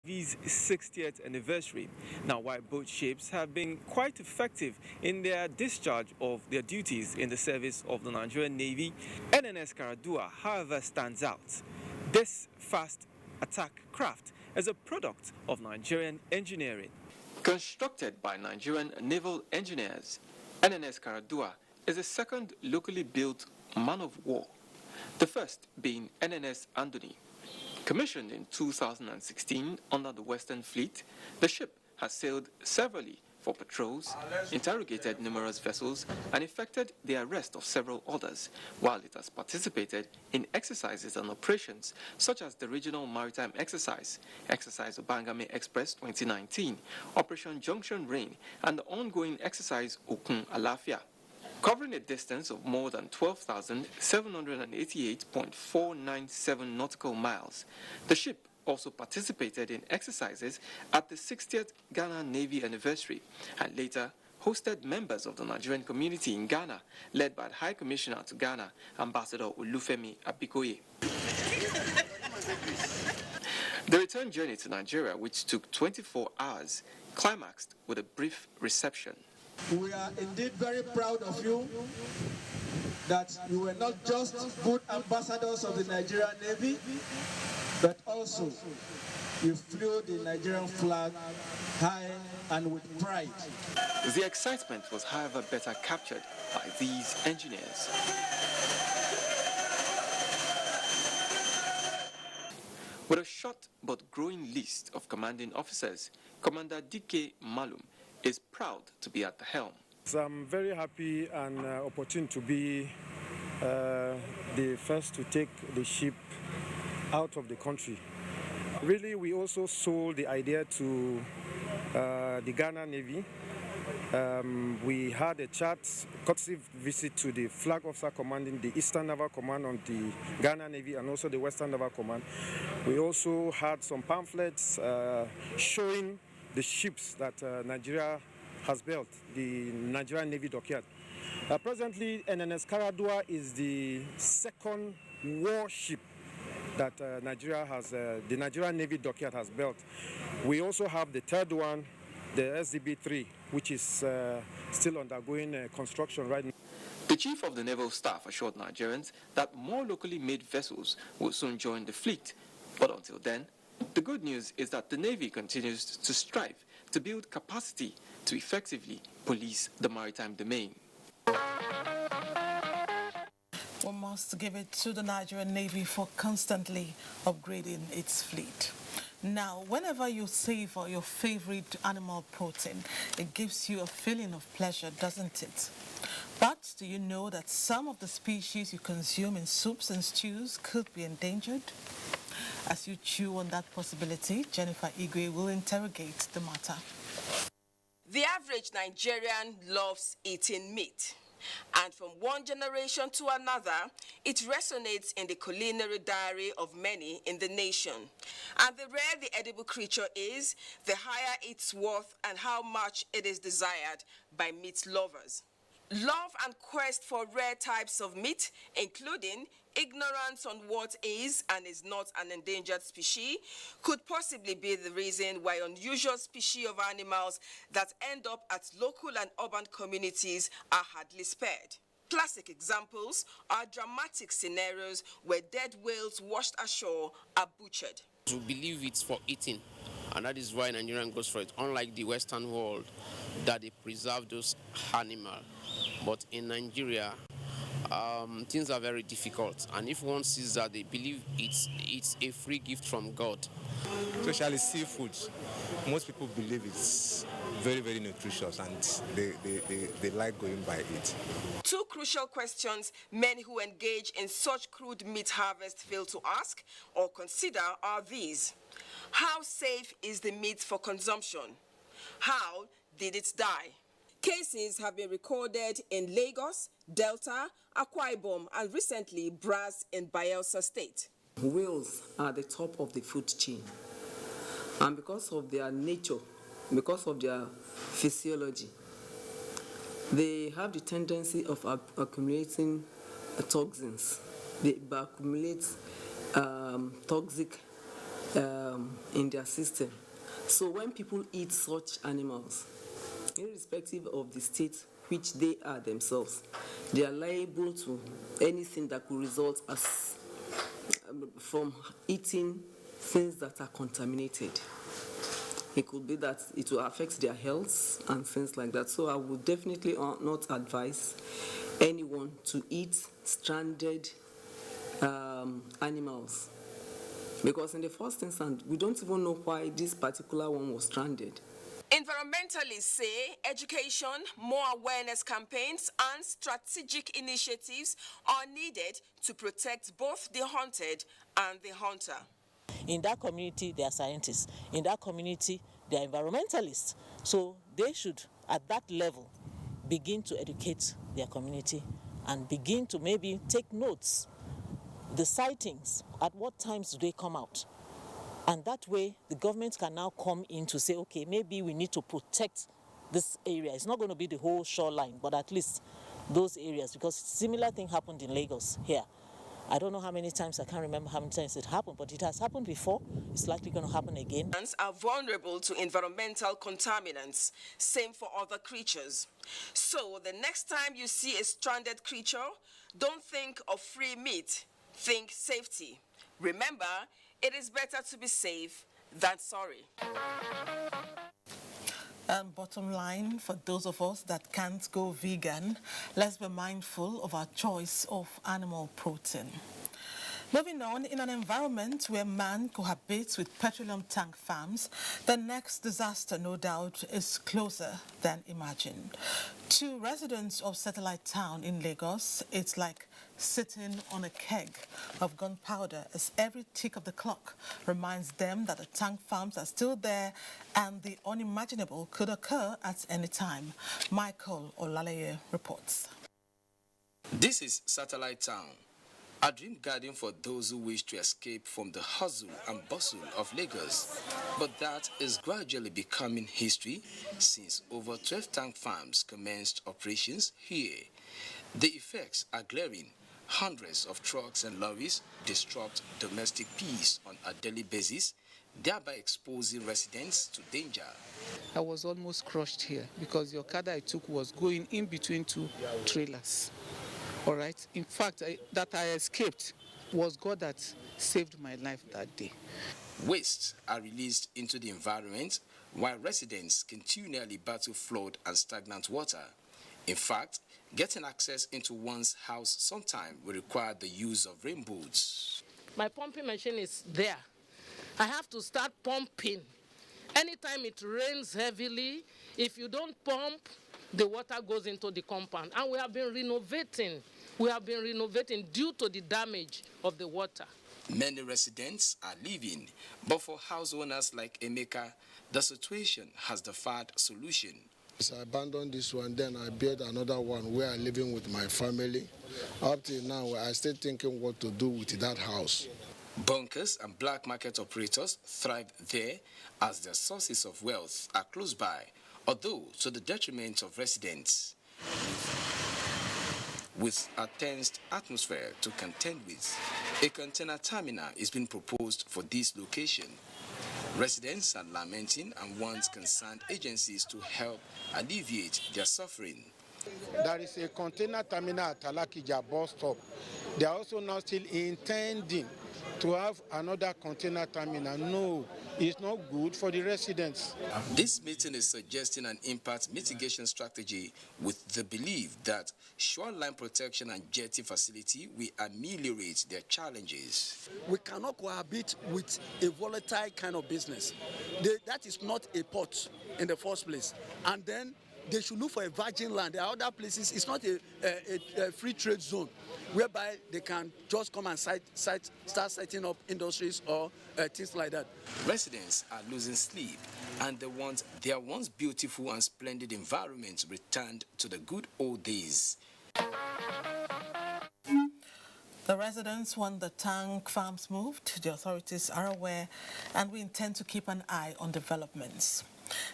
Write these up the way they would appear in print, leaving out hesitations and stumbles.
Navy's 60th anniversary. Now, while both ships have been quite effective in their discharge of their duties in the service of the Nigerian Navy, NNS Karadua, however, stands out. This fast attack craft is a product of Nigerian engineering. Constructed by Nigerian naval engineers, NNS Karadua is the second locally built man of war, the first being NNS Andoni. Commissioned in 2016 under the Western Fleet, the ship has sailed severally for patrols, interrogated numerous vessels, and effected the arrest of several others, while it has participated in exercises and operations such as the Regional Maritime Exercise, Exercise Obangame Express 2019, Operation Junction Rain, and the ongoing exercise Okun Alafia. Covering a distance of more than 12,788.497 nautical miles, the ship also participated in exercises at the 60th Ghana Navy anniversary and later hosted members of the Nigerian community in Ghana, led by the High Commissioner to Ghana, Ambassador Olufemi Abikoye. The return journey to Nigeria, which took 24 hours, climaxed with a brief reception. We are indeed very proud of you that you were not just good ambassadors of the Nigerian Navy, but also you flew the Nigerian flag high and with pride. The excitement was, however, better captured by these engineers. With a short but growing list of commanding officers, Commander DK Malum is proud to be at the helm. So I'm very happy and opportune to be the first to take the ship out of the country. Really, we also sold the idea to the Ghana Navy. We had a courtesy visit to the flag officer commanding the Eastern Naval Command on the Ghana Navy and also the Western Naval Command. We also had some pamphlets showing the ships that Nigeria has built, the Nigerian Navy dockyard. Presently, NNS Karadua is the second warship that the Nigerian Navy dockyard has built. We also have the third one, the SDB-3, which is still undergoing construction right now. The Chief of the Naval Staff assured Nigerians that more locally made vessels will soon join the fleet. But until then, the good news is that the Navy continues to strive to build capacity to effectively police the maritime domain. We must give it to the Nigerian Navy for constantly upgrading its fleet. Now, whenever you savor your favorite animal protein, it gives you a feeling of pleasure, doesn't it? But do you know that some of the species you consume in soups and stews could be endangered? As you chew on that possibility, Jennifer Igwe will interrogate the matter. The average Nigerian loves eating meat. And from one generation to another, it resonates in the culinary diary of many in the nation. And the rarer the edible creature is, the higher its worth and how much it is desired by meat lovers. Love and quest for rare types of meat, including ignorance on what is and is not an endangered species, could possibly be the reason why unusual species of animals that end up at local and urban communities are hardly spared. Classic examples are dramatic scenarios where dead whales washed ashore are butchered. We believe it's for eating, and that is why Nigerian goes for it, unlike the Western world that they preserve those animals. But in Nigeria, things are very difficult, and if one sees that, they believe it's a free gift from God. Especially seafood, most people believe it's very, very nutritious, and they like going by it. Two crucial questions men who engage in such crude meat harvest fail to ask or consider are these: how safe is the meat for consumption? How did it die? Cases have been recorded in Lagos, Delta, Akwa Ibom, and recently Bras in Bayelsa State. Whales are the top of the food chain, and because of their nature, because of their physiology, they have the tendency of accumulating toxins. They accumulate toxic in their system. So when people eat such animals, irrespective of the state which they are themselves, they are liable to anything that could result as from eating things that are contaminated. It could be that it will affect their health and things like that. So I would definitely not advise anyone to eat stranded animals, because in the first instance, we don't even know why this particular one was stranded. Environmentalists say education, more awareness campaigns, and strategic initiatives are needed to protect both the hunted and the hunter. In that community, they are scientists. In that community, they are environmentalists. So they should, at that level, begin to educate their community and begin to maybe take notes. The sightings, at what times do they come out? And that way, the government can now come in to say, okay, maybe we need to protect this area. It's not going to be the whole shoreline, but at least those areas, because similar thing happened in Lagos here. I don't know how many times, I can't remember how many times it happened, but it has happened before. It's likely going to happen again. Are vulnerable to environmental contaminants, same for other creatures. So the next time you see a stranded creature, don't think of free meat, think safety. Remember, it is better to be safe than sorry. And bottom line, for those of us that can't go vegan, let's be mindful of our choice of animal protein. Moving on, in an environment where man cohabits with petroleum tank farms, the next disaster, no doubt, is closer than imagined. To residents of Satellite Town in Lagos, it's like sitting on a keg of gunpowder, as every tick of the clock reminds them that the tank farms are still there and the unimaginable could occur at any time. Michael Olaleye reports. This is Satellite Town, a dream garden for those who wish to escape from the hustle and bustle of Lagos. But that is gradually becoming history since over 12 tank farms commenced operations here. The effects are glaring. Hundreds of trucks and lorries disrupt domestic peace on a daily basis, thereby exposing residents to danger. I was almost crushed here because the Okada I took was going in between two trailers. All right. In fact, that I escaped was God that saved my life that day. Wastes are released into the environment while residents continually battle flood and stagnant water. In fact, getting access into one's house sometimes will require the use of rain boots. My pumping machine is there. I have to start pumping. Anytime it rains heavily, if you don't pump, the water goes into the compound. And we have been renovating. We have been renovating due to the damage of the water. Many residents are leaving, but for house owners like Emeka, the situation has the fast solution. I abandoned this one, then I built another one where I'm living with my family. Up till now, I still thinking what to do with that house. Bunkers and black market operators thrive there as their sources of wealth are close by, although to the detriment of residents. With a tensed atmosphere to contend with, a container terminal is being proposed for this location. Residents are lamenting and want concerned agencies to help alleviate their suffering. There is a container terminal at Alakija bus stop. They are also now still intending to have another container terminal. No, it's not good for the residents. This meeting is suggesting an impact mitigation strategy with the belief that shoreline protection and jetty facility will ameliorate their challenges. We cannot cohabit with a volatile kind of business. That is not a port in the first place. And then they should look for a virgin land. There are other places. It's not a free trade zone whereby they can just come and start setting up industries or things like that. Residents are losing sleep and they want their once beautiful and splendid environment returned to the good old days. The residents want the tank farms moved. The authorities are aware, and we intend to keep an eye on developments.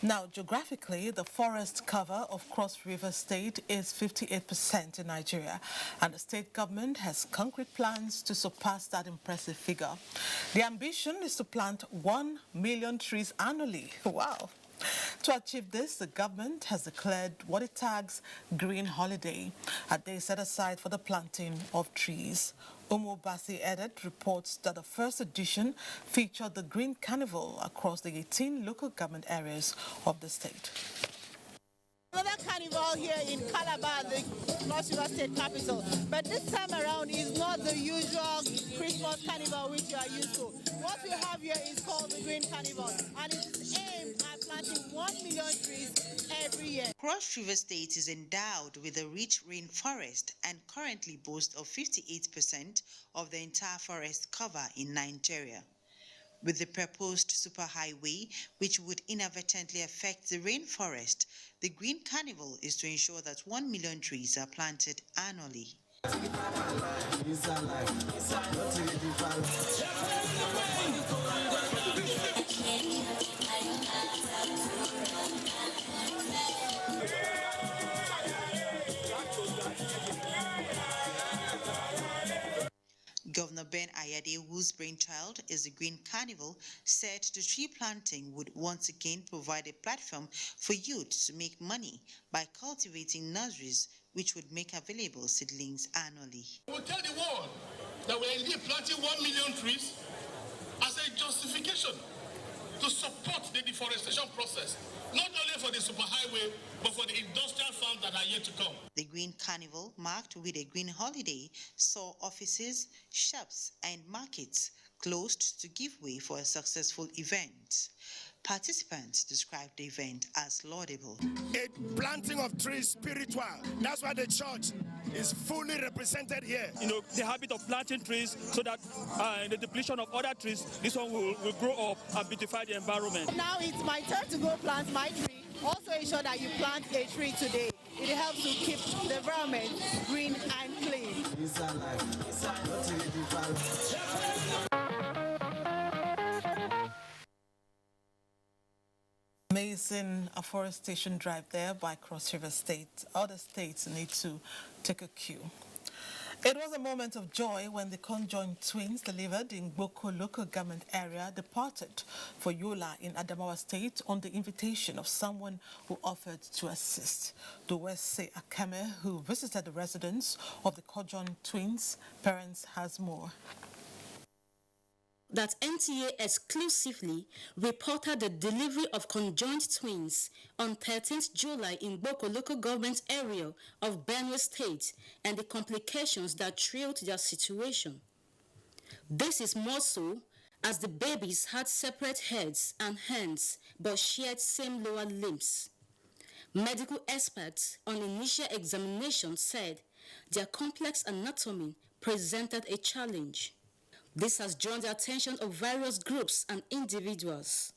Now, geographically, the forest cover of Cross River State is 58% in Nigeria, and the state government has concrete plans to surpass that impressive figure. The ambition is to plant 1 million trees annually. Wow. To achieve this, the government has declared what it tags Green Holiday, a day set aside for the planting of trees. Umu Basi Edet reports that the first edition featured the Green Carnival across the 18 local government areas of the state. Another carnival here in Calabar, the Cross River State capital. But this time around is not the usual Christmas carnival which you are used to. What we have here is called the Green Carnival, and it is aimed at planting 1 million trees every year. Cross River State is endowed with a rich rainforest and currently boasts of 58% of the entire forest cover in Nigeria. With the proposed superhighway, which would inadvertently affect the rainforest, the Green Carnival is to ensure that 1 million trees are planted annually. Governor Ben Ayade, whose brainchild is the Green Carnival, said the tree planting would once again provide a platform for youth to make money by cultivating nurseries which would make available seedlings annually. We will tell the world that we are indeed planting 1 million trees as a justification to support the deforestation process, not only for the superhighway, but for the industrial farms that are yet to come. The Green Carnival, marked with a green holiday, saw offices, shops, and markets closed to give way for a successful event. Participants described the event as laudable. A planting of trees spiritual. That's why the church is fully represented here. You know, the habit of planting trees so that in the depletion of other trees, this one will grow up and beautify the environment. Now it's my turn to go plant my tree. Also ensure that you plant a tree today. It helps to keep the environment green and clean. Amazing afforestation drive there by Cross River State. Other states need to take a cue. It was a moment of joy when the conjoined twins delivered in Gboko local government area departed for Yola in Adamawa State on the invitation of someone who offered to assist. Duwese Akeme, who visited the residence of the conjoined twins' parents, has more. That NTA exclusively reported the delivery of conjoined twins on 13th July in Gboko local government area of Benue State and the complications that trailed their situation. This is more so as the babies had separate heads and hands but shared same lower limbs. Medical experts on initial examination said their complex anatomy presented a challenge. This has drawn the attention of various groups and individuals.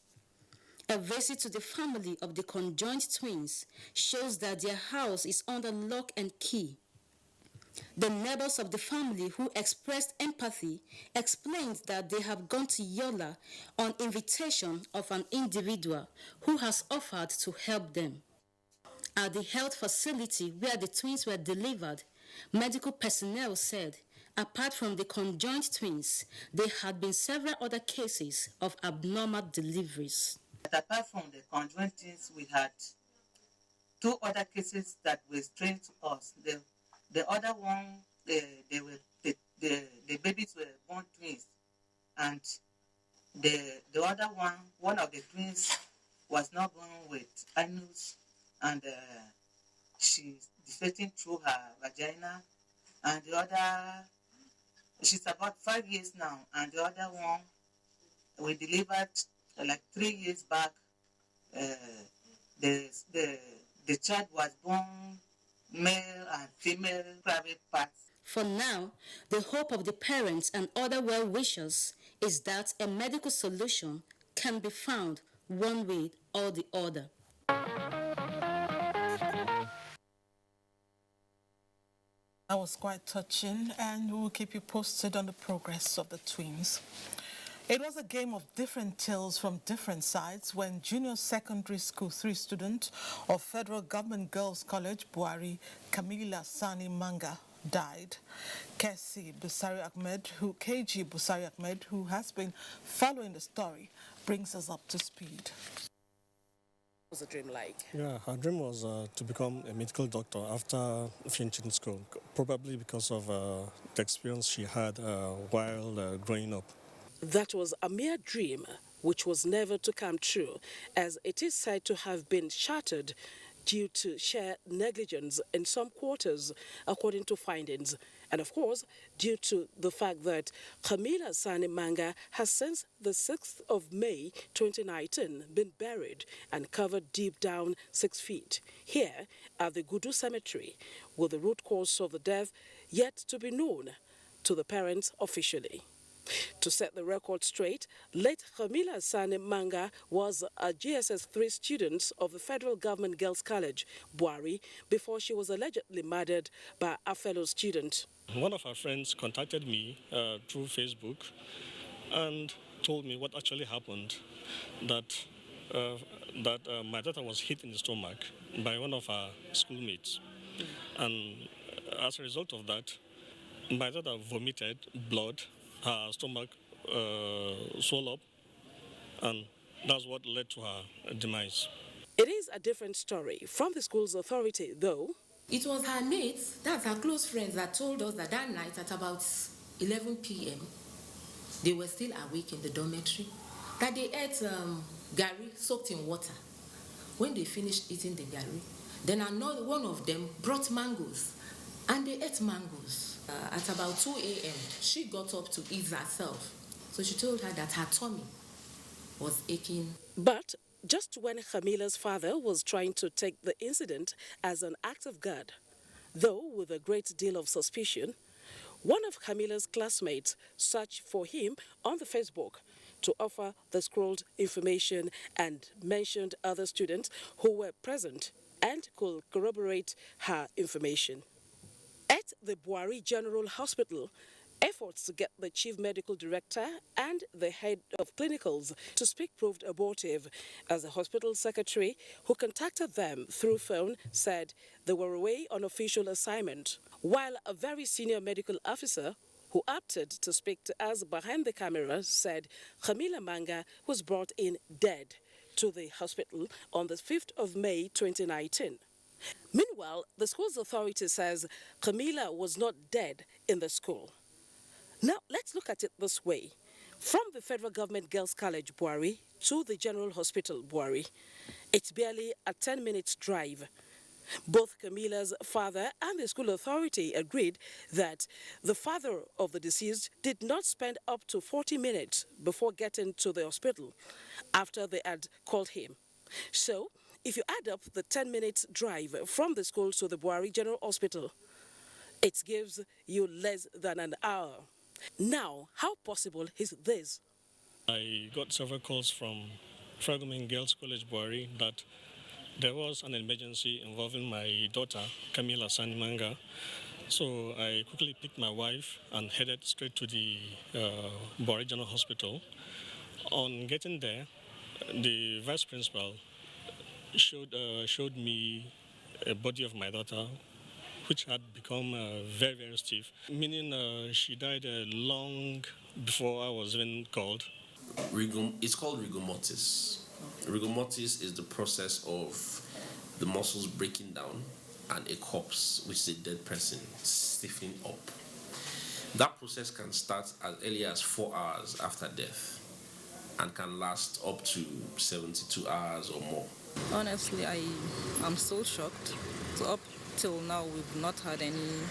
A visit to the family of the conjoined twins shows that their house is under lock and key. The neighbors of the family who expressed empathy explained that they have gone to Yola on invitation of an individual who has offered to help them. At the health facility where the twins were delivered, medical personnel said apart from the conjoined twins, there had been several other cases of abnormal deliveries. Apart from the conjoined twins, we had 2 other cases that were strange to us. The other one, the babies were born twins, and the other one of the twins was not born with anus, and she's defecating through her vagina, and the other, she's about 5 years now, and the other one we delivered like 3 years back. The child was born male and female private parts. For now, the hope of the parents and other well-wishers is that a medical solution can be found one way or the other. That was quite touching, and we will keep you posted on the progress of the twins. It was a game of different tales from different sides when Junior Secondary School 3 student of Federal Government Girls College, Buhari, Camila Sani Manga, died. KG Busari Ahmed, who has been following the story, brings us up to speed. What was the dream like? Yeah, her dream was to become a medical doctor after finishing school, probably because of the experience she had while growing up. That was a mere dream, which was never to come true, as it is said to have been shattered due to sheer negligence in some quarters, according to findings. And of course, due to the fact that Camila Sani Manga has since the 6th of May 2019 been buried and covered deep down 6 feet here at the Gudu Cemetery, with the root cause of the death yet to be known to the parents officially. To set the record straight, late Camila Sani Manga was a GSS 3 student of the Federal Government Girls College, Buhari, before she was allegedly murdered by a fellow student. One of her friends contacted me through Facebook and told me what actually happened, that my daughter was hit in the stomach by one of her schoolmates. And as a result of that, my daughter vomited blood, her stomach swelled up, and that's what led to her demise. It is a different story from the school's authority, though. It was her mates, that's her close friends, that told us that that night at about 11 p.m., they were still awake in the dormitory, that they ate gari soaked in water. When they finished eating the gari, then another one of them brought mangoes, and they ate mangoes. At about 2 a.m., she got up to eat herself. So she told her that her tummy was aching. But just when Camila's father was trying to take the incident as an act of God, though with a great deal of suspicion, one of Camila's classmates searched for him on the Facebook to offer the scrolled information and mentioned other students who were present and could corroborate her information. At the Buhari General Hospital, efforts to get the chief medical director and the head of clinicals to speak proved abortive, as the hospital secretary who contacted them through phone said they were away on official assignment, while a very senior medical officer who opted to speak to us behind the camera said Camila Manga was brought in dead to the hospital on the 5th of May 2019. Meanwhile, the school's authority says Camila was not dead in the school. Now, let's look at it this way. From the Federal Government Girls College, Buhari, to the General Hospital, Buhari, it's barely a 10-minute drive. Both Camila's father and the school authority agreed that the father of the deceased did not spend up to 40 minutes before getting to the hospital after they had called him. So, if you add up the 10-minute drive from the school to the Buhari General Hospital, it gives you less than an hour. Now, how possible is this? I got several calls from Federal Government Girls College Buhari that there was an emergency involving my daughter, Camila Sani Manga. So I quickly picked my wife and headed straight to the Buhari General Hospital. On getting there, the vice principal showed me a body of my daughter, which had become very, very stiff, meaning she died long before I was even called. It's called rigor mortis. Rigor mortis is the process of the muscles breaking down and a corpse, which is a dead person, stiffening up. That process can start as early as 4 hours after death and can last up to 72 hours or more. Honestly, I'm so shocked. So up till now, we've not had any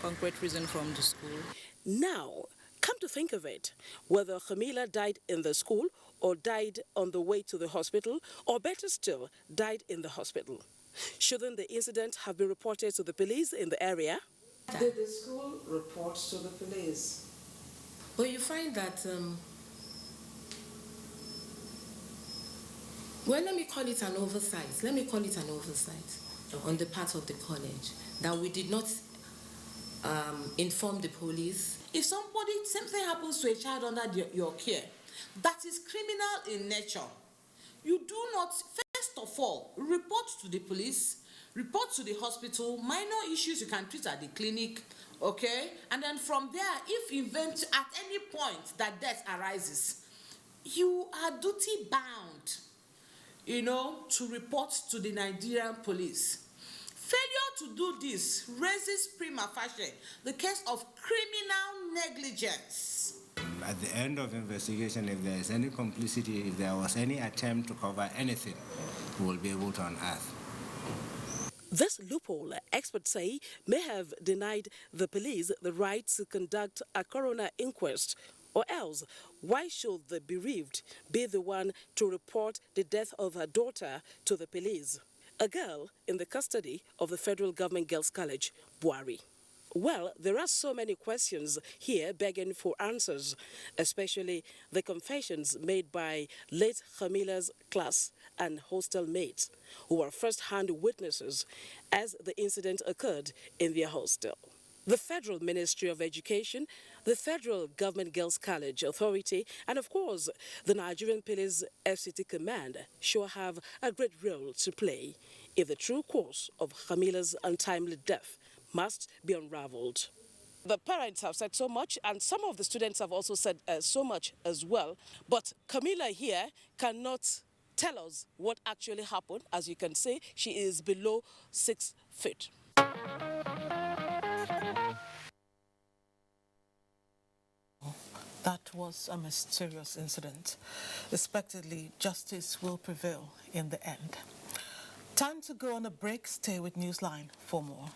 concrete reason from the school. Now, come to think of it, whether Camila died in the school or died on the way to the hospital, or better still, died in the hospital. Shouldn't the incident have been reported to the police in the area? Did the school report to the police? Well, you find that well, let me call it an oversight. On the part of the college that we did not inform the police if somebody, same thing happens to a child under your care, that is criminal in nature, you do not, first of all, report to the police, report to the hospital. Minor issues you can treat at the clinic, okay? And then from there, if event at any point that death arises, you are duty bound, you know, to report to the Nigerian police. Failure to do this raises prima facie the case of criminal negligence. At the end of investigation, if there is any complicity, if there was any attempt to cover anything, we will be able to unearth. This loophole, experts say, may have denied the police the right to conduct a coroner inquest. Or else, why should the bereaved be the one to report the death of her daughter to the police? A girl in the custody of the Federal Government Girls College, Bwari. Well, there are so many questions here begging for answers, especially the confessions made by late Khamila's class and hostel mates, who were first-hand witnesses as the incident occurred in their hostel. The Federal Ministry of Education, the Federal Government Girls College Authority, and of course, the Nigerian Police FCT Command sure have a great role to play if the true cause of Khamila's untimely death must be unraveled. The parents have said so much, and some of the students have also said so much as well. But Camila here cannot tell us what actually happened. As you can see, she is below 6 feet. That was a mysterious incident. Expectedly, justice will prevail in the end. Time to go on a break. Stay with Newsline for more.